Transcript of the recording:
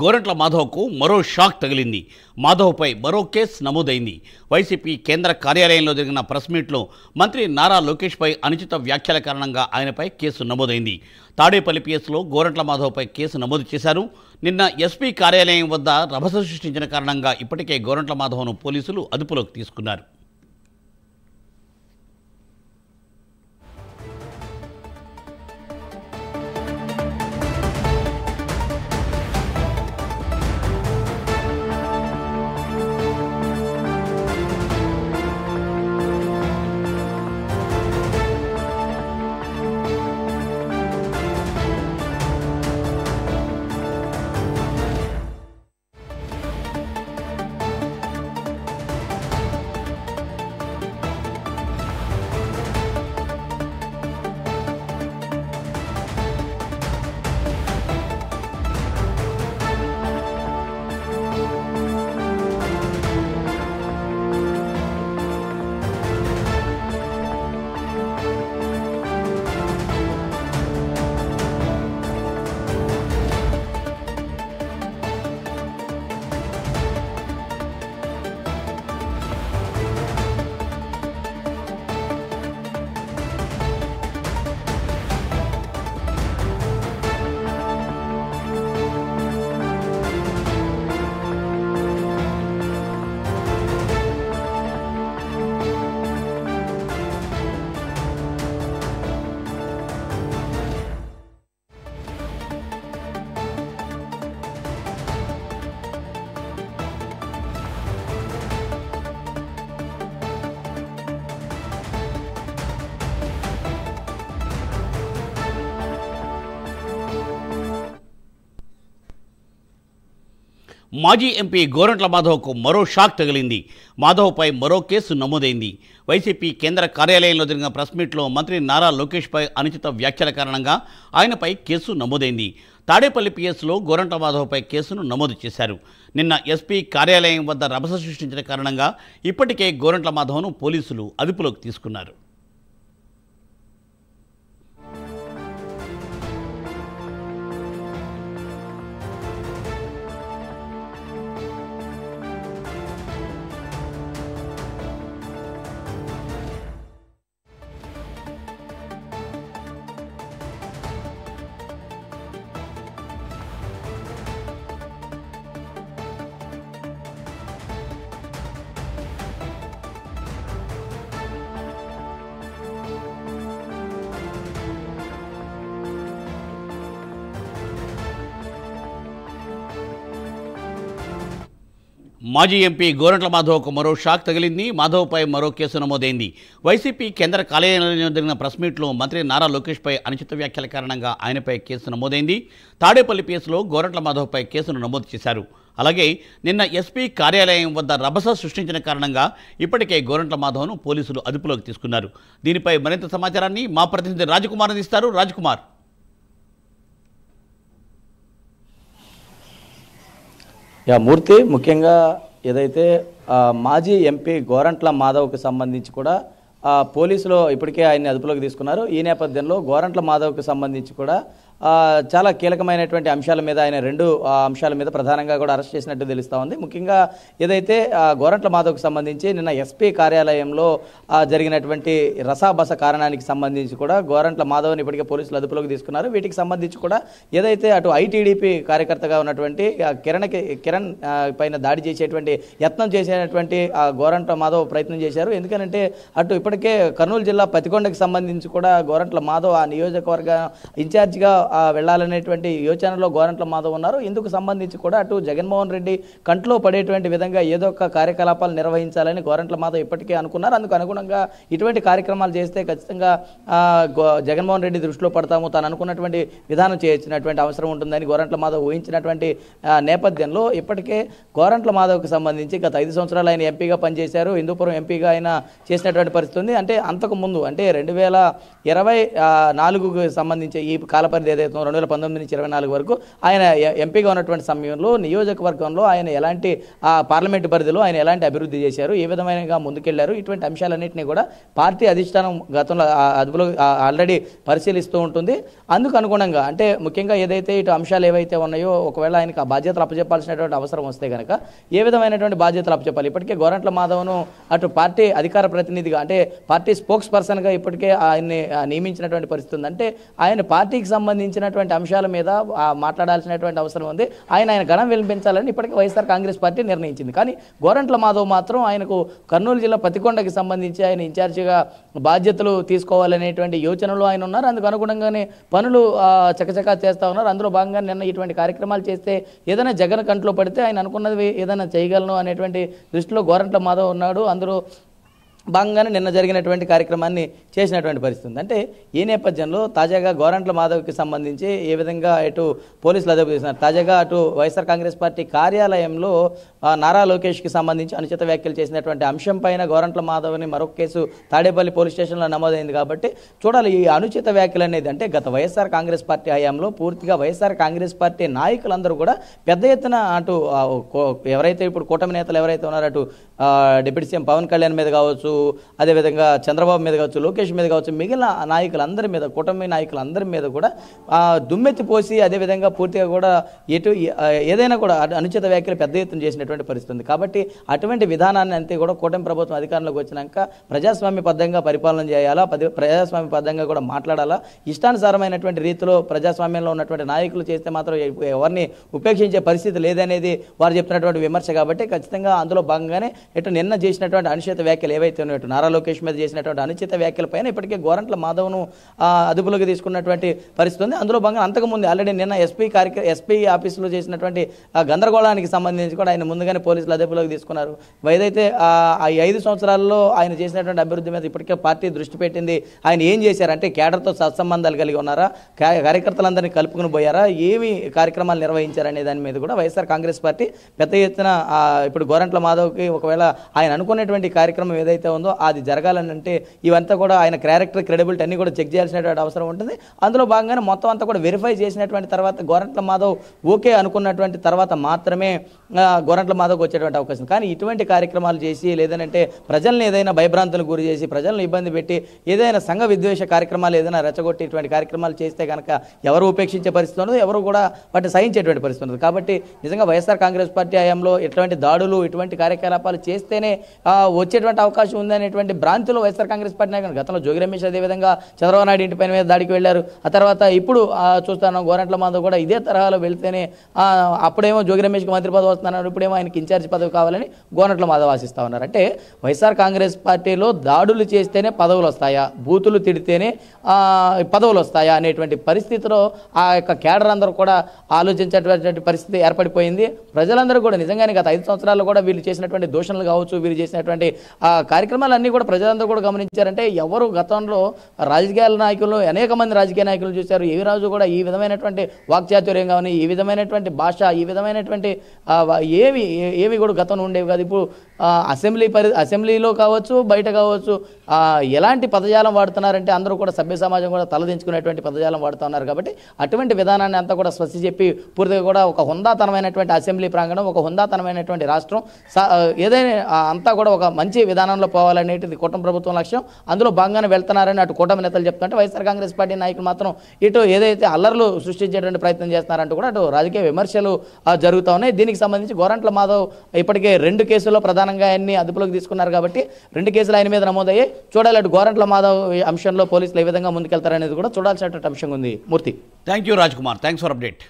గోరంట్ల మాధవ్కు మరో షాక్ తగిలింది. మాధవ్పై మరో కేసు నమోదైంది. వైసీపీ కేంద్ర కార్యాలయంలో జరిగిన ప్రెస్ మీట్లో మంత్రి నారా లోకేష్పై అనుచిత వ్యాఖ్యల కారణంగా ఆయనపై కేసు నమోదైంది. తాడేపల్లి పిఎస్లో గోరంట్ల మాధవ్పై కేసు నమోదు చేశారు. నిన్న ఎస్పీ కార్యాలయం వద్ద రభస సృష్టించిన కారణంగా ఇప్పటికే గోరంట్ల మాధవ్ను పోలీసులు అదుపులోకి తీసుకున్నారు. మాజీ ఎంపీ గోరంట్ల మాధవ్కు మరో షాక్ తగిలింది. మాధవ్పై మరో కేసు నమోదైంది. వైసీపీ కేంద్ర కార్యాలయంలో జరిగిన ప్రెస్ మీట్లో మంత్రి నారా లోకేష్పై అనుచిత వ్యాఖ్యల కారణంగా ఆయనపై కేసు నమోదైంది. తాడేపల్లి పిఎస్లో గోరంట్ల మాధవ్పై కేసును నమోదు చేశారు. నిన్న ఎస్పీ కార్యాలయం వద్ద రభస సృష్టించిన కారణంగా ఇప్పటికే గోరంట్ల మాధవ్ను పోలీసులు అదుపులోకి తీసుకున్నారు. మాజీ ఎంపీ గోరంట్ల మాధవ్కు మరో షాక్ తగిలింది. మాధవ్పై మరో కేసు నమోదైంది. వైసీపీ కేంద్ర కార్యాలయంలో జరిగిన ప్రెస్ మీట్లో మంత్రి నారా లోకేష్పై అనుచిత వ్యాఖ్యల కారణంగా ఆయనపై కేసు నమోదైంది. తాడేపల్లి పిఎస్లో గోరంట్ల మాధవ్పై కేసును నమోదు చేశారు. అలాగే నిన్న ఎస్పీ కార్యాలయం వద్ద రభస సృష్టించిన కారణంగా ఇప్పటికే గోరంట్ల మాధవ్ను పోలీసులు అదుపులోకి తీసుకున్నారు. దీనిపై మరింత సమాచారాన్ని మా ప్రతినిధి రాజకుమార్ అందిస్తారు. రాజకుమార్, మూర్తి, ముఖ్యంగా ఏదైతే మాజీ ఎంపీ గోరంట్ల మాధవ్కి సంబంధించి కూడా పోలీసులు ఇప్పటికే ఆయన్ని అదుపులోకి తీసుకున్నారు. ఈ నేపథ్యంలో గోరంట్ల మాధవ్కి సంబంధించి కూడా చాలా కీలకమైనటువంటి అంశాల మీద ఆయన రెండు అంశాల మీద ప్రధానంగా కూడా అరెస్ట్ చేసినట్టు తెలుస్తూ ఉంది. ముఖ్యంగా ఏదైతే గోరంట్ల మాధవ్కి సంబంధించి నిన్న ఎస్పీ కార్యాలయంలో జరిగినటువంటి రసాబస కారణానికి సంబంధించి కూడా గోరంట్ల మాధవ్ని ఇప్పటికే పోలీసులు అదుపులోకి తీసుకున్నారు. వీటికి సంబంధించి కూడా ఏదైతే అటు ఐటీడీపీ కార్యకర్తగా ఉన్నటువంటి కిరణ్ పైన దాడి చేసేటువంటి యత్నం చేసేటువంటి గోరంట్ల మాధవ్ ప్రయత్నం చేశారు. ఎందుకంటే అటు ఇప్పటికే కర్నూలు జిల్లా పతికొండకి సంబంధించి కూడా గోరంట్ల మాధవ్ ఆ నియోజకవర్గ ఇన్ఛార్జిగా వెళ్లాలనేటువంటి యోచనలో గోరంట్ల మాధవ్ ఉన్నారు. ఇందుకు సంబంధించి కూడా అటు జగన్మోహన్ రెడ్డి కంట్లో పడేటువంటి విధంగా ఏదో ఒక కార్యకలాపాలు నిర్వహించాలని గోరంట్ల మాధవ్ ఇప్పటికే అనుకున్నారు. అందుకు అనుగుణంగా ఇటువంటి కార్యక్రమాలు చేస్తే ఖచ్చితంగా జగన్మోహన్ రెడ్డి దృష్టిలో పడతాము, తాను అనుకున్నటువంటి విధానం చేయించినటువంటి అవసరం ఉంటుందని గోరంట్ల మాధవ్ ఊహించినటువంటి నేపథ్యంలో ఇప్పటికే గోరంట్ల మాధవ్కి సంబంధించి గత 5 సంవత్సరాలు ఆయన ఎంపీగా పనిచేశారు. హిందూపురం ఎంపీగా ఆయన చేసినటువంటి పరిస్థితి ఉంది. అంటే అంతకు ముందు అంటే 2024కు సంబంధించి ఈ కాలపరిధి ఏదైతే 2019 నుంచి 24 వరకు ఆయన ఎంపీగా ఉన్నటువంటి సమయంలో నియోజకవర్గంలో ఆయన ఎలాంటి పార్లమెంటు పరిధిలో ఆయన ఎలాంటి అభివృద్ధి చేశారు, ఏ విధమైనగా ముందుకెళ్లారు, ఇటువంటి అంశాలన్నింటినీ కూడా పార్టీ అధిష్టానం గతంలో అదుపులో ఆల్రెడీ పరిశీలిస్తూ ఉంటుంది. అందుకు అనుగుణంగా అంటే ముఖ్యంగా ఏదైతే ఇటు అంశాలు ఏవైతే ఉన్నాయో ఒకవేళ ఆయనకు ఆ బాధ్యతలు అప్పచెప్పాల్సినటువంటి అవసరం వస్తే కనుక ఏ విధమైనటువంటి బాధ్యతలు అప్పచెప్పాలి. ఇప్పటికే గోరంట్ల మాధవ్ను అటు పార్టీ అధికార ప్రతినిధిగా అంటే పార్టీ స్పోక్స్ పర్సన్గా ఇప్పటికే ఆయన్ని నియమించినటువంటి పరిస్థితి ఉంది. అంటే ఆయన పార్టీకి సంబంధించినటువంటి అంశాల మీద మాట్లాడాల్సినటువంటి అవసరం ఉంది. ఆయన గణం వినిపించాలని ఇప్పటికే వైఎస్ఆర్ కాంగ్రెస్ పార్టీ నిర్ణయించింది. కానీ గోరంట్ల మాధవ్ మాత్రం ఆయనకు కర్నూలు జిల్లా పతికొండకి సంబంధించి ఆయన ఇన్ఛార్జిగా బాధ్యతలు తీసుకోవాలనేటువంటి యోచనలో ఆయన ఉన్నారు. అందుకు అనుగుణంగానే పనులు చకచకా చేస్తూ ఉన్నారు. అందులో భాగంగా నిన్న ఇటువంటి కార్యక్రమాలు చేస్తే ఏదైనా జగన్ కంట్లో పడితే ఆయన అనుకున్నది ఏదైనా చేయగలను అనేటువంటి దృష్టిలో గోరంట్ల మాధవ్ ఉన్నాడు. అందులో భాగంగానే నిన్న జరిగినటువంటి కార్యక్రమాన్ని చేసినటువంటి పరిస్థితి ఉంది. అంటే ఈ నేపథ్యంలో తాజాగా గోరంట్ల మాధవ్కి సంబంధించి ఏ విధంగా ఇటు పోలీసులు అదుపు చేస్తున్నారు. తాజాగా అటు వైఎస్ఆర్ కాంగ్రెస్ పార్టీ కార్యాలయంలో నారా లోకేష్కి సంబంధించి అనుచిత వ్యాఖ్యలు చేసినటువంటి అంశం పైన గోరంట్ల మాధవ్ని మరొక కేసు తాడేపల్లి పోలీస్ స్టేషన్లో నమోదైంది. కాబట్టి చూడాలి ఈ అనుచిత వ్యాఖ్యలు అనేది. అంటే గత వైఎస్ఆర్ కాంగ్రెస్ పార్టీ హయాంలో పూర్తిగా వైఎస్ఆర్ కాంగ్రెస్ పార్టీ నాయకులందరూ కూడా పెద్ద ఎత్తున అటు ఎవరైతే ఇప్పుడు కూటమి నేతలు ఎవరైతే ఉన్నారో అటు డిప్యూటీ సీఎం పవన్ కళ్యాణ్ మీద కావచ్చు, అదేవిధంగా చంద్రబాబు మీద కావచ్చు, లోకేష్ మీద కావచ్చు, మిగిలిన నాయకులందరి మీద కూటమి నాయకులందరి మీద కూడా దుమ్మెత్తి పోసి అదేవిధంగా పూర్తిగా కూడా ఏదైనా కూడా అనుచిత వ్యాఖ్యలు పెద్ద ఎత్తున చేసినటువంటి పరిస్థితి ఉంది. కాబట్టి అటువంటి విధానాన్ని అంతే కూడా కూటమి ప్రభుత్వం అధికారంలోకి వచ్చినాక ప్రజాస్వామ్యబద్ధంగా పరిపాలన చేయాలా, ప్రజాస్వామ్యబద్ధంగా కూడా మాట్లాడాలా. ఇష్టానుసారమైనటువంటి రీతిలో ప్రజాస్వామ్యంలో ఉన్నటువంటి నాయకులు చేస్తే మాత్రం ఎవరిని ఉపేక్షించే పరిస్థితి లేదనేది వారు చెప్తున్నటువంటి విమర్శ. కాబట్టి ఖచ్చితంగా అందులో భాగంగానే ఇటు నిన్న చేసినటువంటి అనుచిత వ్యాఖ్యలు ఏవైతే ఉన్నాయో నారా లోకేష్ మీద చేసినటువంటి అనుచిత వ్యాఖ్యలపైన ఇప్పటికే గోరంట్ల మాధవ్ను అదుపులోకి తీసుకున్నటువంటి పరిస్థితి ఉంది. అందులో భాగంగా అంతకుముందు ఆల్రెడీ నిన్న ఎస్పీ ఆఫీసులో చేసినటువంటి గందరగోళానికి సంబంధించి కూడా ఆయన ముందుగానే పోలీసులు అదుపులోకి తీసుకున్నారు. ఏదైతే ఈ 5 సంవత్సరాల్లో ఆయన చేసినటువంటి అభివృద్ధి మీద ఇప్పటికే పార్టీ దృష్టి పెట్టింది. ఆయన ఏం చేశారంటే కేడర్తో సత్సంబంధాలు కలిగి ఉన్నారా, కార్యకర్తలందరినీ కలుపుకుని పోయారా, ఏమి కార్యక్రమాలు నిర్వహించారనే దాని మీద కూడా వైఎస్ఆర్ కాంగ్రెస్ పార్టీ పెద్ద ఎత్తున ఇప్పుడు గోరంట్ల మాధవ్కి ఒకవేళ ఆయన అనుకునేటువంటి కార్యక్రమం ఏదైతే ఉందో అది జరగాలని అంటే ఇవంతా కూడా ఆయన క్యారెక్టర్ క్రెడిబిలిటీ అన్ని కూడా చెక్ చేయాల్సినటువంటి అవసరం ఉంటుంది. అందులో భాగంగానే మొత్తం అంతా కూడా వెరిఫై చేసినటువంటి తర్వాత గోరంట్ల మాధవ్ ఓకే అనుకున్నటువంటి తర్వాత మాత్రమే గోరంట్ల మాధవ్కి వచ్చేటువంటి అవకాశం. కానీ ఇటువంటి కార్యక్రమాలు చేసి లేదంటే ప్రజల్ని ఏదైనా భయభ్రాంతులకు గురి చేసి ప్రజలను ఇబ్బంది పెట్టి ఏదైనా సంఘ విద్వేష కార్యక్రమాలు ఏదైనా రెచ్చగొట్టి ఇటువంటి కార్యక్రమాలు చేస్తే కనుక ఎవరు ఉపేక్షించే పరిస్థితి ఉండదు, ఎవరు కూడా వాటిని సహించేటువంటి పరిస్థితి ఉండదు. కాబట్టి నిజంగా వైఎస్ఆర్ కాంగ్రెస్ పార్టీ హయాంలో ఇటువంటి దాడులు ఇటువంటి కార్యకలాపాలు చేస్తేనే వచ్చేటువంటి అవకాశం ఉందనేటువంటి భ్రాంతిలో వైఎస్ఆర్ కాంగ్రెస్ పార్టీ నాయకులు గతంలో జోగి రమేష్ అదేవిధంగా చంద్రబాబు నాయుడు ఇంటి పైన మీద దాడికి వెళ్ళారు. ఆ తర్వాత ఇప్పుడు చూస్తాను గోరంట్ల మాధవ్ కూడా ఇదే తరహాలో వెళ్తేనే అప్పుడేమో జోగి రమేష్కి మంత్రి పదవి వస్తున్నారు, ఇప్పుడేమో ఆయనకి ఇన్ఛార్జ్ పదవి కావాలని గోరంట్ల మాధవ్ ఆశిస్తూ ఉన్నారు. అంటే వైఎస్ఆర్ కాంగ్రెస్ పార్టీలో దాడులు చేస్తేనే పదవులు వస్తాయా, బూతులు తిడితేనే పదవులు వస్తాయా అనేటువంటి పరిస్థితిలో ఆ యొక్క కేడర్ అందరూ కూడా ఆలోచించేటువంటి పరిస్థితి ఏర్పడిపోయింది. ప్రజలందరూ కూడా నిజంగానే గత 5 సంవత్సరాల్లో కూడా వీళ్ళు చేసినటువంటి దూషణలు కావచ్చు, వీళ్ళు చేసినటువంటి కార్యక్రమాలన్నీ కూడా ప్రజలందరూ కూడా గమనించారంటే ఎవరు గతంలో రాజకీయాల నాయకులు అనేక మంది రాజకీయ నాయకులు చూశారు. ఏ రాజు కూడా ఈ విధమైనటువంటి వాక్చాతుర్యం కానీ ఈ విధమైనటువంటి భాష ఈ విధమైనటువంటి ఏవి కూడా గతంలో ఉండేవి కాదు. ఇప్పుడు అసెంబ్లీలో కావచ్చు బయట కావచ్చు ఎలాంటి పదజాలం వాడుతున్నారంటే అందరూ కూడా సభ్య సమాజం కూడా తలదించుకునేటువంటి పదజాలం వాడుతున్నారు. కాబట్టి అటువంటి విధానాన్ని అంతా కూడా స్పష్టి చెప్పి పూర్తిగా కూడా ఒక హుందాతనమైనటువంటి అసెంబ్లీ ప్రాంగణం, ఒక హుందాతనమైనటువంటి రాష్ట్రం ఏదైనా అంతా కూడా ఒక మంచి విధానంలో పోవాలనేది కూటమి ప్రభుత్వం లక్ష్యం. అందులో భాగంగానే వెళ్తున్నారని అటు కూటమి నేతలు చెప్తుంటే వైఎస్ఆర్ కాంగ్రెస్ పార్టీ నాయకులు మాత్రం ఇటు ఏదైతే అల్లర్లు సృష్టించేటువంటి ప్రయత్నం చేస్తున్నారంటూ కూడా అటు రాజకీయ విమర్శలు జరుగుతూ ఉన్నాయి. దీనికి సంబంధించి గోరంట్ల మాధవ్ ఇప్పటికే 2 కేసుల్లో ప్రధానంగా ఆయన్ని అదుపులోకి తీసుకున్నారు. కాబట్టి 2 కేసులు ఆయన మీద నమోదయ్యాయి. చూడాలి అటు గోరంట్ల మాధవ్ అంశంలో పోలీసులు ఏ విధంగా ముందుకెళ్తారనేది కూడా చూడాల్సినటువంటి అంశం ఉంది. Murthy, thank you Raj Kumar, thanks for update.